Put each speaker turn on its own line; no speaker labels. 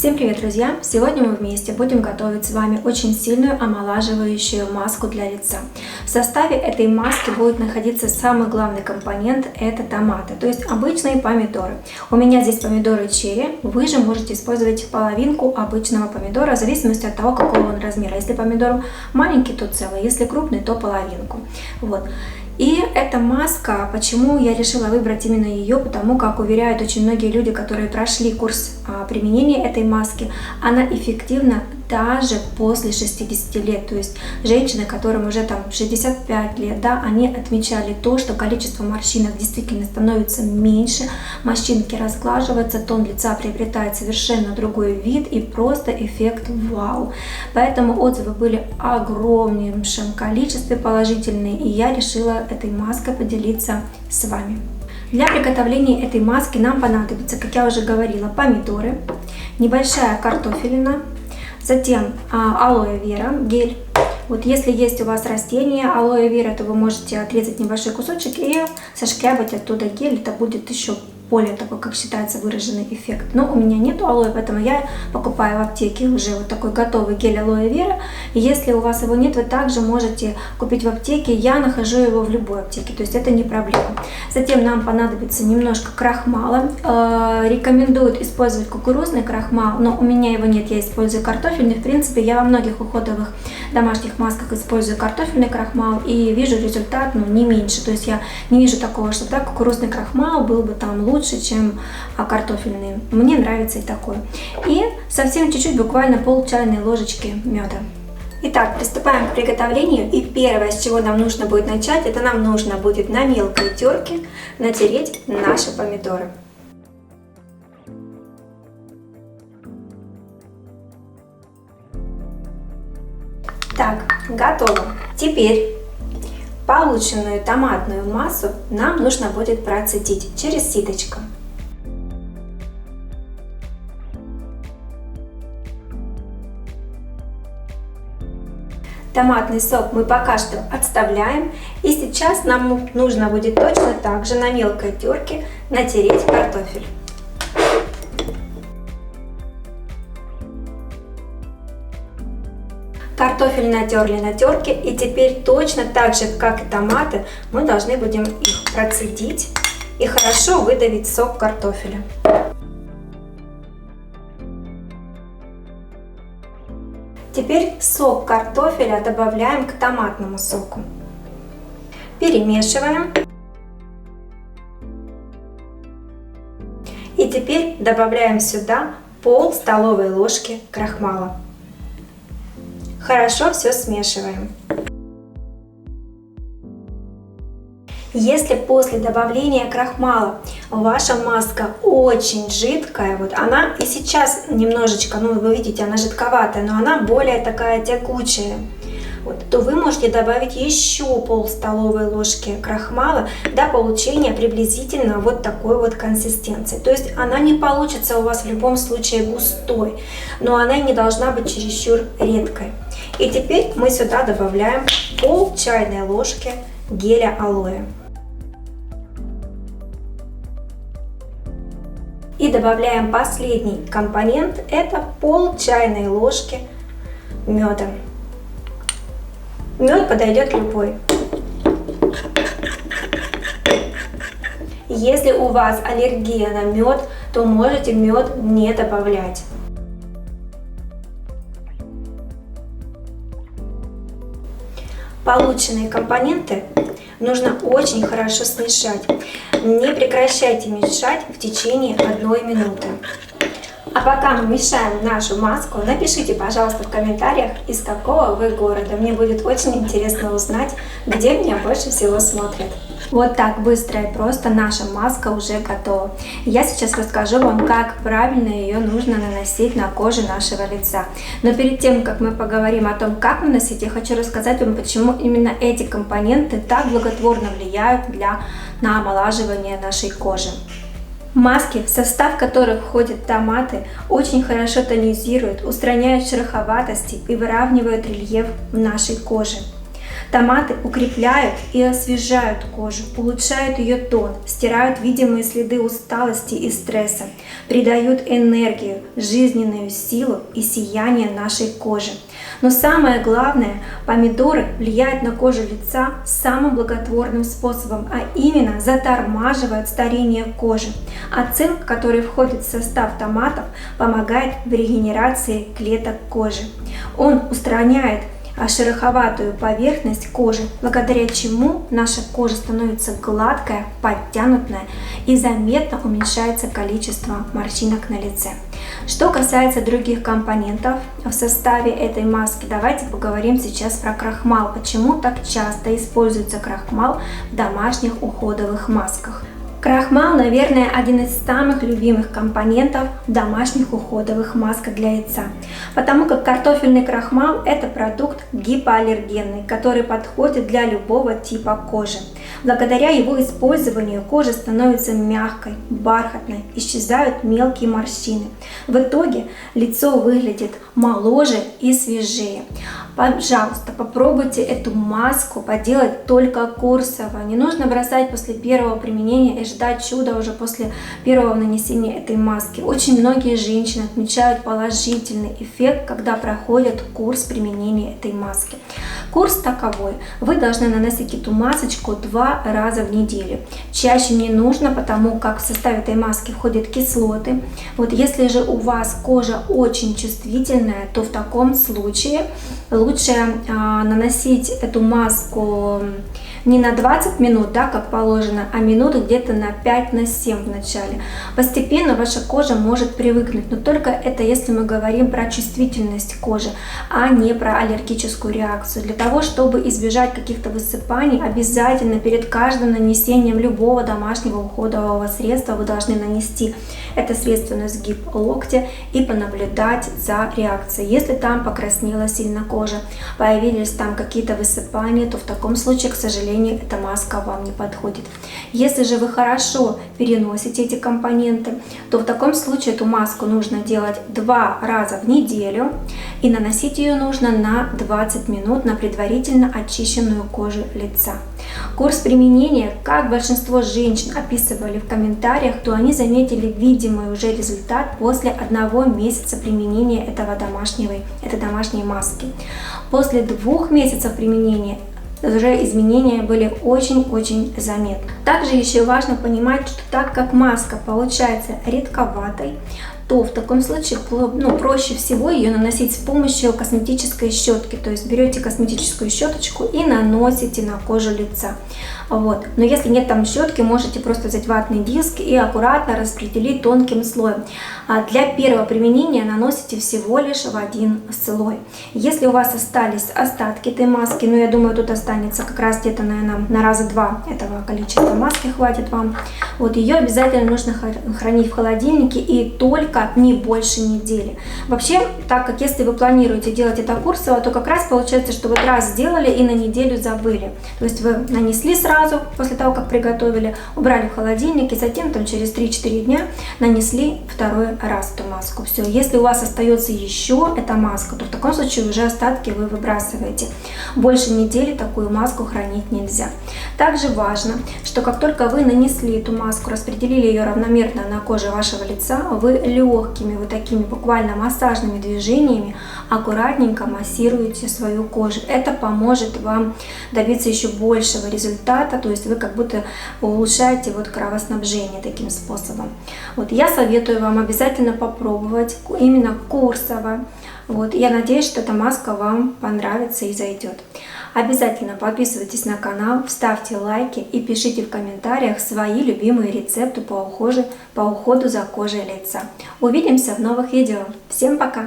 Всем привет, друзья! Сегодня мы вместе будем готовить с вами очень сильную омолаживающую маску для лица. В составе этой маски будет находиться самый главный компонент – это томаты, то есть обычные помидоры. У меня здесь помидоры черри, вы же можете использовать половинку обычного помидора в зависимости от того, какого он размера. Если помидор маленький, то целый, если крупный, то половинку. Вот. И эта маска, почему я решила выбрать именно ее, потому как уверяют очень многие люди, которые прошли курс применения этой маски, она эффективна даже после 60 лет. То есть женщины, которым уже там 65 лет, да, они отмечали то, что количество морщинок действительно становится меньше, морщинки разглаживаются, тон лица приобретает совершенно другой вид и просто эффект вау. Поэтому отзывы были в огромнейшем количестве положительные, и я решила этой маской поделиться с вами. Для приготовления этой маски нам понадобится, как я уже говорила, помидоры, небольшая картофелина, затем алоэ вера, гель. Вот если есть у вас растение алоэ вера, то вы можете отрезать небольшой кусочек и сошкрябать оттуда гель. Это будет еще более такой, как считается, выраженный эффект. Но у меня нет алоэ, поэтому я покупаю в аптеке уже вот такой готовый гель алоэ вера. И если у вас его нет, вы также можете купить в аптеке. Я нахожу его в любой аптеке, то есть это не проблема. Затем нам понадобится немножко крахмала. Рекомендуют использовать кукурузный крахмал, но у меня его нет, я использую картофельный. В принципе, я во многих уходовых домашних масках использую картофельный крахмал и вижу результат, ну, не меньше. То есть я не вижу такого, что так кукурузный крахмал был бы там лучше, чем картофельный. Мне нравится и такой. И совсем чуть-чуть, буквально пол чайной ложечки меда. Итак, приступаем к приготовлению. И первое, с чего нам нужно будет начать, это нам нужно будет на мелкой терке натереть наши помидоры. Так, готово. Теперь полученную томатную массу нам нужно будет процедить через ситочко. Томатный сок мы пока что отставляем. И сейчас нам нужно будет точно так же на мелкой терке натереть картофель. Картофель натерли на терке, и теперь точно так же, как и томаты, мы должны будем их процедить и хорошо выдавить сок картофеля. Теперь сок картофеля добавляем к томатному соку. Перемешиваем. И теперь добавляем сюда пол столовой ложки крахмала. Хорошо все смешиваем. Если после добавления крахмала ваша маска очень жидкая, вот она и сейчас немножечко, ну вы видите, она жидковатая, но она более такая тягучая, вот, то вы можете добавить еще пол столовой ложки крахмала до получения приблизительно вот такой вот консистенции. То есть она не получится у вас в любом случае густой, но она не должна быть чересчур редкой. И теперь мы сюда добавляем пол чайной ложки геля алоэ. И добавляем последний компонент, это пол чайной ложки меда. Мед подойдет любой. Если у вас аллергия на мед, то можете мед не добавлять. Полученные компоненты нужно очень хорошо смешать. Не прекращайте мешать в течение 1 минуты. А пока мы мешаем нашу маску, напишите, пожалуйста, в комментариях, из какого вы города. Мне будет очень интересно узнать, где меня больше всего смотрят. Вот так быстро и просто наша маска уже готова. Я сейчас расскажу вам, как правильно ее нужно наносить на кожу нашего лица. Но перед тем, как мы поговорим о том, как наносить, я хочу рассказать вам, почему именно эти компоненты так благотворно влияют на омолаживание нашей кожи. Маски, в состав которых входят томаты, очень хорошо тонизируют, устраняют шероховатости и выравнивают рельеф нашей кожи. Томаты укрепляют и освежают кожу, улучшают ее тон, стирают видимые следы усталости и стресса, придают энергию, жизненную силу и сияние нашей коже. Но самое главное, помидоры влияют на кожу лица самым благотворным способом, а именно затормаживают старение кожи. А цинк, который входит в состав томатов, помогает в регенерации клеток кожи. Он устраняет шероховатую поверхность кожи, благодаря чему наша кожа становится гладкая, подтянутая и заметно уменьшается количество морщинок на лице. Что касается других компонентов в составе этой маски, давайте поговорим сейчас про крахмал. Почему так часто используется крахмал в домашних уходовых масках? Крахмал, наверное, один из самых любимых компонентов в домашних уходовых масках для лица, потому как картофельный крахмал – это продукт гипоаллергенный, который подходит для любого типа кожи. Благодаря его использованию кожа становится мягкой, бархатной, исчезают мелкие морщины. В итоге лицо выглядит моложе и свежее. Пожалуйста, попробуйте эту маску поделать только курсово. Не нужно бросать после первого применения и ждать чуда уже после первого нанесения этой маски. Очень многие женщины отмечают положительный эффект, когда проходят курс применения этой маски. Курс таковой. Вы должны наносить эту масочку 2 раза в неделю. Чаще не нужно, потому как в состав этой маски входят кислоты. Вот если же у вас кожа очень чувствительная, то в таком случае лучше наносить эту маску не на 20 минут, да, как положено, а минут где-то на 5-7 в начале. Постепенно ваша кожа может привыкнуть, но только это если мы говорим про чувствительность кожи, а не про аллергическую реакцию. Для того, чтобы избежать каких-то высыпаний, обязательно перед каждым нанесением любого домашнего уходового средства вы должны нанести это средство на сгиб локтя и понаблюдать за реакцией. Если там покраснела сильно кожа, появились там какие-то высыпания, то в таком случае, к сожалению, эта маска вам не подходит. Если же вы хорошо переносите эти компоненты, то в таком случае эту маску нужно делать 2 раза в неделю и наносить ее нужно на 20 минут на предварительно очищенную кожу лица. Курс применения, как большинство женщин описывали в комментариях, то они заметили видимый уже результат после 1 месяца применения этой домашней маски. После 2 месяцев применения уже изменения были очень-очень заметны. Также еще важно понимать, что так как маска получается редковатой, то в таком случае проще всего ее наносить с помощью косметической щетки. То есть берете косметическую щеточку и наносите на кожу лица. Вот. Но если нет там щетки, можете просто взять ватный диск и аккуратно распределить тонким слоем. А для первого применения наносите всего лишь в 1 слой. Если у вас остались остатки этой маски, я думаю, тут останется как раз где-то, наверное, на раза 2 этого количества маски хватит вам. Вот ее обязательно нужно хранить в холодильнике и только не больше недели. Вообще, так как если вы планируете делать это курсово, то как раз получается, что вот раз сделали и на неделю забыли. То есть вы нанесли сразу после того, как приготовили, убрали в холодильник и затем там через 3-4 дня нанесли 2 раз эту маску. Все. Если у вас остается еще эта маска, то в таком случае уже остатки вы выбрасываете. Больше недели такую маску хранить нельзя. Также важно, что как только вы нанесли эту маску, распределили ее равномерно на коже вашего лица, вы легкими вот такими буквально массажными движениями аккуратненько массируете свою кожу. Это поможет вам добиться еще большего результата, то есть вы как будто улучшаете кровоснабжение таким способом. Вот я советую вам обязательно попробовать именно курсово. Вот, я надеюсь, что эта маска вам понравится и зайдет. Обязательно подписывайтесь на канал, ставьте лайки и пишите в комментариях свои любимые рецепты по уходу за кожей лица. Увидимся в новых видео. Всем пока!